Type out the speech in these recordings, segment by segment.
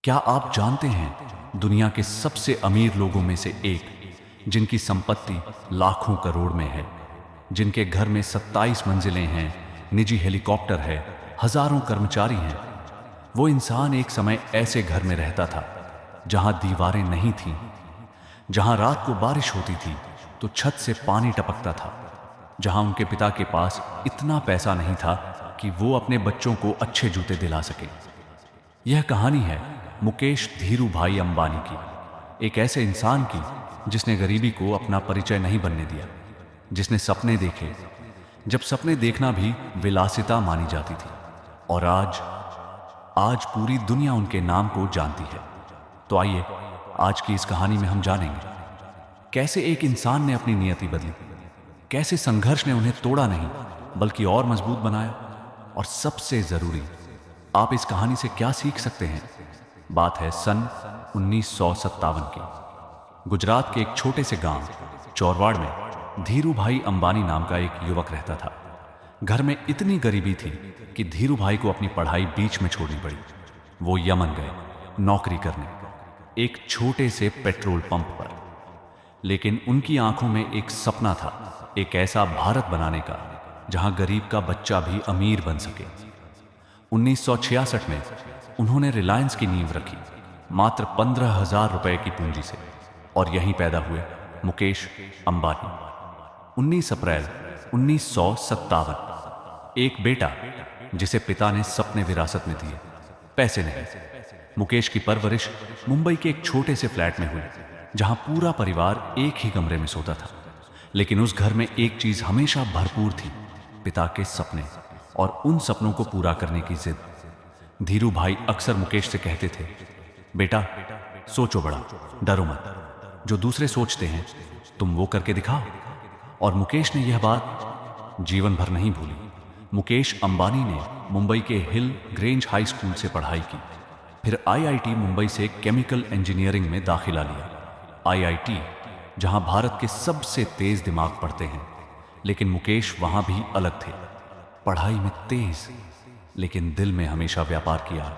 क्या आप जानते हैं दुनिया के सबसे अमीर लोगों में से एक, जिनकी संपत्ति लाखों करोड़ में है, जिनके घर में 27 मंजिलें हैं, निजी हेलीकॉप्टर है, हजारों कर्मचारी हैं। वो इंसान एक समय ऐसे घर में रहता था जहां दीवारें नहीं थीं, जहां रात को बारिश होती थी तो छत से पानी टपकता था, जहां उनके पिता के पास इतना पैसा नहीं था कि वो अपने बच्चों को अच्छे जूते दिला सके। यह कहानी है मुकेश धीरूभाई अंबानी की, एक ऐसे इंसान की जिसने गरीबी को अपना परिचय नहीं बनने दिया, जिसने सपने देखे जब सपने देखना भी विलासिता मानी जाती थी, और आज पूरी दुनिया उनके नाम को जानती है। तो आइए आज की इस कहानी में हम जानेंगे कैसे एक इंसान ने अपनी नियति बदली, कैसे संघर्ष ने उन्हें तोड़ा नहीं बल्कि और मजबूत बनाया, और सबसे जरूरी, आप इस कहानी से क्या सीख सकते हैं। बात है सन 1957 की। गुजरात के एक छोटे से गांव चौरवाड़ में धीरूभाई अंबानी नाम का एक युवक रहता था। घर में इतनी गरीबी थी कि धीरूभाई को अपनी पढ़ाई बीच में छोड़नी पड़ी। वो यमन गए नौकरी करने, एक छोटे से पेट्रोल पंप पर। लेकिन उनकी आंखों में एक सपना था, एक ऐसा भारत बनाने का जहां गरीब का बच्चा भी अमीर बन सके। 1966 में उन्होंने रिलायंस की नींव रखी, मात्र 15,000 रुपए की पूंजी से, और यहीं पैदा हुए मुकेश अंबानी। 19 अप्रैल 1957। एक बेटा जिसे पिता ने सपने विरासत में दिए, पैसे नहीं। मुकेश की परवरिश मुंबई के एक छोटे से फ्लैट में हुई जहां पूरा परिवार एक ही कमरे में सोता था। लेकिन उस घर में एक चीज हमेशा भरपूर थी, पिता के सपने और उन सपनों को पूरा करने की जिद। धीरूभाई अक्सर मुकेश से कहते थे, बेटा सोचो बड़ा, डरो मत, जो दूसरे सोचते हैं तुम वो करके दिखाओ। और मुकेश ने यह बात जीवन भर नहीं भूली। मुकेश अंबानी ने मुंबई के हिल ग्रेंज हाई स्कूल से पढ़ाई की, फिर आईआईटी मुंबई से केमिकल इंजीनियरिंग में दाखिला लिया। आईआईटी जहां भारत के सबसे तेज दिमाग पढ़ते हैं, लेकिन मुकेश वहां भी अलग थे। पढ़ाई में तेज, लेकिन दिल में हमेशा व्यापार किया।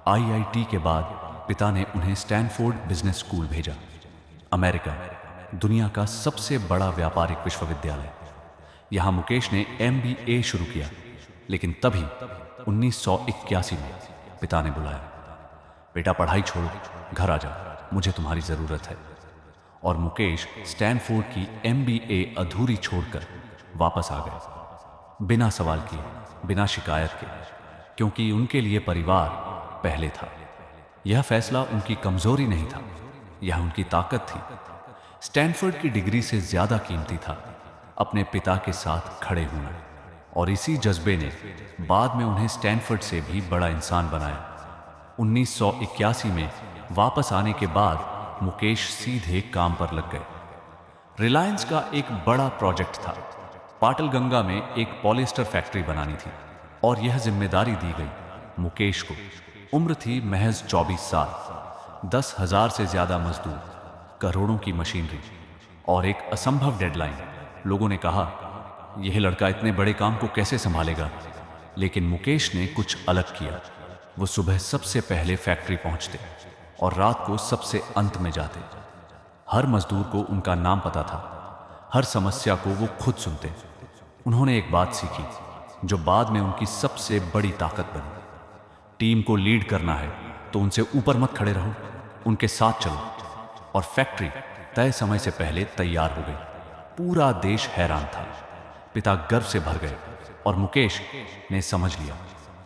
आईआईटी के बाद पिता ने उन्हें स्टैनफोर्ड बिजनेस स्कूल भेजा, अमेरिका, दुनिया का सबसे बड़ा व्यापारिक विश्वविद्यालय। यहां मुकेश ने एमबीए शुरू किया, लेकिन तभी 1981 में पिता ने बुलाया, बेटा पढ़ाई छोड़ो, घर आ जाओ, मुझे तुम्हारी जरूरत है। और मुकेश स्टैनफोर्ड की एमबीए अधूरी छोड़कर वापस आ गए, बिना सवाल किए, बिना शिकायत के, क्योंकि उनके लिए परिवार पहले था। यह फैसला उनकी कमजोरी नहीं था, यह उनकी ताकत थी। स्टैनफोर्ड की डिग्री से ज्यादा कीमती था अपने पिता के साथ खड़े होना, और इसी जज्बे ने बाद में उन्हें स्टैनफोर्ड से भी बड़ा इंसान बनाया। 1981 में वापस आने के बाद मुकेश सीधे काम पर लग गए। रिलायंस का एक बड़ा प्रोजेक्ट था, पाटलगंगा में एक पॉलिएस्टर फैक्ट्री बनानी थी, और यह जिम्मेदारी दी गई मुकेश को। उम्र थी महज 24 साल, 10,000 से ज्यादा मजदूर, करोड़ों की मशीनरी और एक असंभव डेडलाइन। लोगों ने कहा, यह लड़का इतने बड़े काम को कैसे संभालेगा। लेकिन मुकेश ने कुछ अलग किया। वो सुबह सबसे पहले फैक्ट्री पहुंचते और रात को सबसे अंत में जाते। हर मजदूर को उनका नाम पता था, हर समस्या को वो खुद सुनते। उन्होंने एक बात सीखी जो बाद में उनकी सबसे बड़ी ताकत बनी। टीम को लीड करना है तो उनसे ऊपर मत खड़े रहो, उनके साथ चलो। और फैक्ट्री तय समय से पहले तैयार हो गई। पूरा देश हैरान था। पिता गर्व से भर गए, और मुकेश ने समझ लिया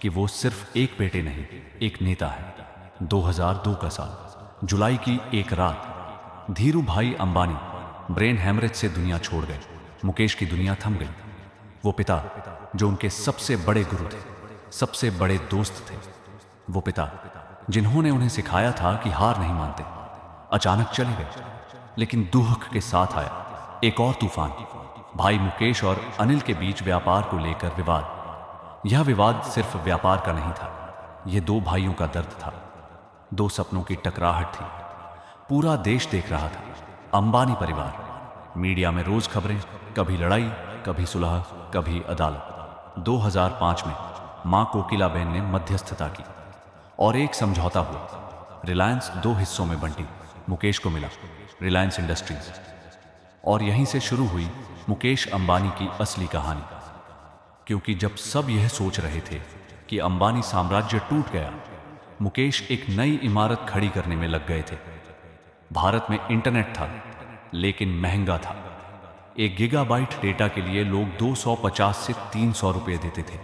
कि वो सिर्फ एक बेटे नहीं, एक नेता है। 2002 का साल, जुलाई की एक रात, धीरूभाई अंबानी ब्रेन हैमरेज से दुनिया छोड़ गए। मुकेश की दुनिया थम गई। वो पिता जो उनके सबसे बड़े गुरु थे, सबसे बड़े दोस्त थे, वो पिता जिन्होंने उन्हें सिखाया था कि हार नहीं मानते, अचानक चले गए। लेकिन दुख के साथ आया एक और तूफान। भाई मुकेश और अनिल के बीच व्यापार को लेकर विवाद। यह विवाद सिर्फ व्यापार का नहीं था, यह दो भाइयों का दर्द था, दो सपनों की टकराहट थी। पूरा देश देख रहा था, अंबानी परिवार। मीडिया में रोज खबरें, कभी लड़ाई, कभी सुलह, कभी अदालत। 2005 में मां कोकिलाबेन ने मध्यस्थता की और एक समझौता हुआ। रिलायंस दो हिस्सों में बंटी। मुकेश को मिला रिलायंस इंडस्ट्रीज, और यहीं से शुरू हुई मुकेश अंबानी की असली कहानी। क्योंकि जब सब यह सोच रहे थे कि अंबानी साम्राज्य टूट गया, मुकेश एक नई इमारत खड़ी करने में लग गए थे। भारत में इंटरनेट था, लेकिन महंगा था। 1 गीगाबाइट डेटा के लिए लोग 250 से 300 रुपये देते थे।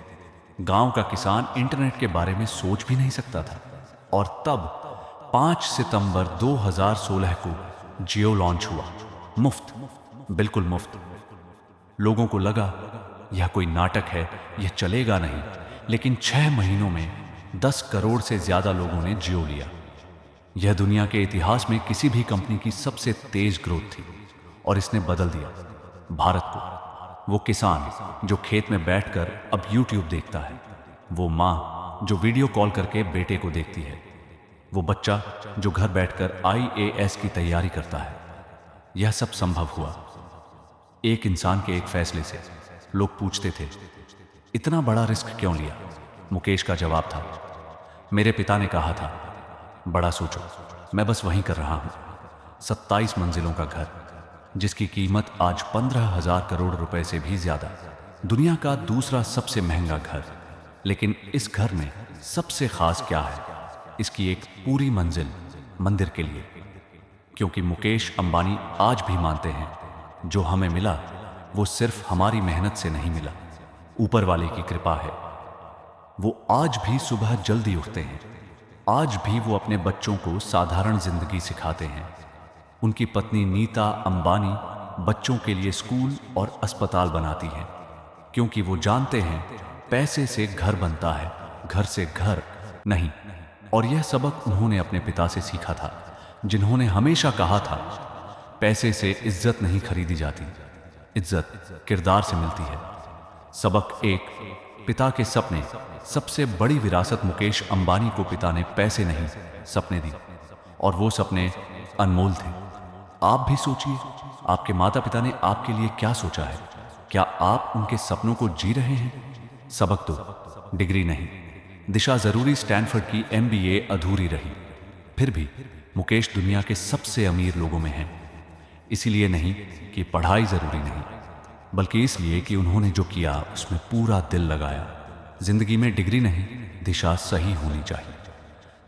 गांव का किसान इंटरनेट के बारे में सोच भी नहीं सकता था। और तब 5 सितंबर 2016 को जियो लॉन्च हुआ, मुफ्त, बिल्कुल मुफ्त। लोगों को लगा यह कोई नाटक है, यह चलेगा नहीं। लेकिन 6 महीनों में 10 करोड़ से ज्यादा लोगों ने जियो लिया। यह दुनिया के इतिहास में किसी भी कंपनी की सबसे तेज ग्रोथ थी, और इसने बदल दिया भारत को। वो किसान जो खेत में बैठकर अब यूट्यूब देखता है, वो माँ जो वीडियो कॉल करके बेटे को देखती है, वो बच्चा जो घर बैठकर IAS की तैयारी करता है। यह सब संभव हुआ एक इंसान के एक फैसले से। लोग पूछते थे, इतना बड़ा रिस्क क्यों लिया? मुकेश का जवाब था, मेरे पिता ने कहा था, बड़ा सोचो। मैं बस वहीं कर रहा हूं। 27 मंजिलों का घर, जिसकी कीमत आज 15,000 करोड़ रुपए से भी ज्यादा। दुनिया का दूसरा सबसे महंगा घर। लेकिन इस घर में सबसे खास क्या है? इसकी एक पूरी मंजिल मंदिर के लिए। क्योंकि मुकेश अंबानी आज भी मानते हैं, जो हमें मिला वो सिर्फ हमारी मेहनत से नहीं मिला, ऊपर वाले की कृपा है। वो आज भी सुबह जल्दी उठते हैं। आज भी वो अपने बच्चों को साधारण जिंदगी सिखाते हैं। उनकी पत्नी नीता अंबानी बच्चों के लिए स्कूल और अस्पताल बनाती है, क्योंकि वो जानते हैं पैसे से घर बनता है, घर से घर नहीं। और यह सबक उन्होंने अपने पिता से सीखा था, जिन्होंने हमेशा कहा था, पैसे से इज्जत नहीं खरीदी जाती, इज्जत किरदार से मिलती है। सबक एक, पिता के सपने। सबसे बड़ी विरासत मुकेश अंबानी को पिता ने पैसे नहीं, सपने दी, और वो सपने अनमोल थे। आप भी सोचिए, आपके माता पिता ने आपके लिए क्या सोचा है? क्या आप उनके सपनों को जी रहे हैं? सबक तो डिग्री नहीं, दिशा जरूरी। स्टैनफोर्ड की MBA अधूरी रही। फिर भी मुकेश दुनिया के सबसे अमीर लोगों में हैं। इसीलिए नहीं कि पढ़ाई जरूरी नहीं, बल्कि इसलिए कि उन्होंने जो किया उसमें पूरा दिल लगाया। जिंदगी में डिग्री नहीं, दिशा सही होनी चाहिए।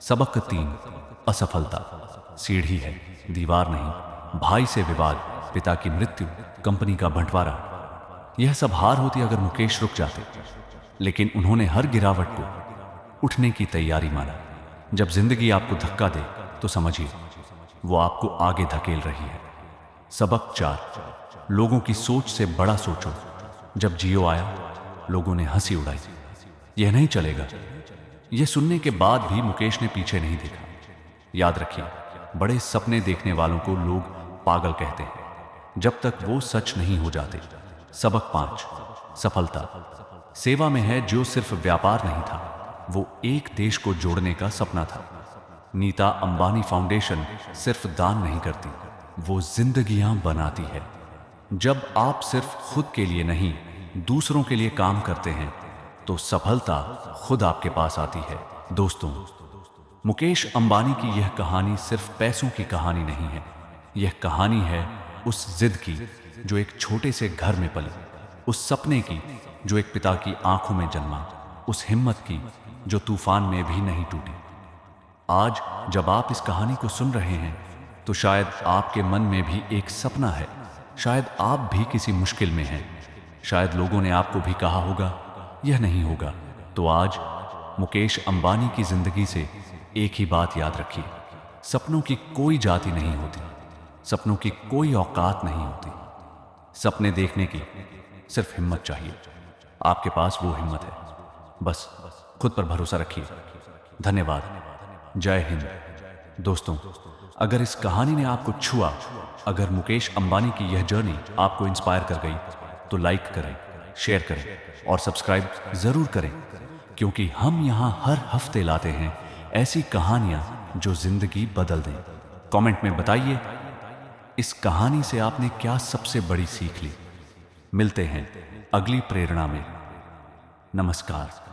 सबक 3, असफलता सीढ़ी है, दीवार नहीं। भाई से विवाद, पिता की मृत्यु, कंपनी का बंटवारा, यह सब हार होती अगर मुकेश रुक जाते। लेकिन उन्होंने हर गिरावट को उठने की तैयारी माना। जब जिंदगी आपको धक्का दे तो समझिए वो आपको आगे धकेल रही है। सबक 4, लोगों की सोच से बड़ा सोचो। जब जियो आया, लोगों ने हंसी उड़ाई, यह नहीं चलेगा। यह सुनने के बाद भी मुकेश ने पीछे नहीं देखा। याद रखिए, बड़े सपने देखने वालों को लोग पागल कहते हैं, जब तक वो सच नहीं हो जाते। सबक 5, सफलता सेवा में है। जो सिर्फ व्यापार नहीं था, वो एक देश को जोड़ने का सपना था। नीता अंबानी फाउंडेशन सिर्फ दान नहीं करती, वो जिंदगियां बनाती है। जब आप सिर्फ खुद के लिए नहीं, दूसरों के लिए काम करते हैं, तो सफलता खुद आपके पास आती है। दोस्तों, मुकेश अंबानी की यह कहानी सिर्फ पैसों की कहानी नहीं है। यह कहानी है उस जिद की जो एक छोटे से घर में पली, उस सपने की जो एक पिता की आंखों में जन्मा, उस हिम्मत की जो तूफान में भी नहीं टूटी। आज जब आप इस कहानी को सुन रहे हैं, तो शायद आपके मन में भी एक सपना है। शायद आप भी किसी मुश्किल में हैं। शायद लोगों ने आपको भी कहा होगा, यह नहीं होगा। तो आज मुकेश अंबानी की जिंदगी से एक ही बात याद रखिए, सपनों की कोई जाति नहीं होती, सपनों की कोई औकात नहीं होती। सपने देखने की सिर्फ हिम्मत चाहिए। आपके पास वो हिम्मत है। बस खुद पर भरोसा रखिए। धन्यवाद। जय हिंद। दोस्तों, अगर इस कहानी ने आपको छुआ, अगर मुकेश अंबानी की यह जर्नी आपको इंस्पायर कर गई, तो लाइक करें, शेयर करें और सब्सक्राइब जरूर करें, क्योंकि हम यहां हर हफ्ते लाते हैं ऐसी कहानियां जो जिंदगी बदल दें। कमेंट में बताइए, इस कहानी से आपने क्या सबसे बड़ी सीख ली। मिलते हैं अगली प्रेरणा में। नमस्कार।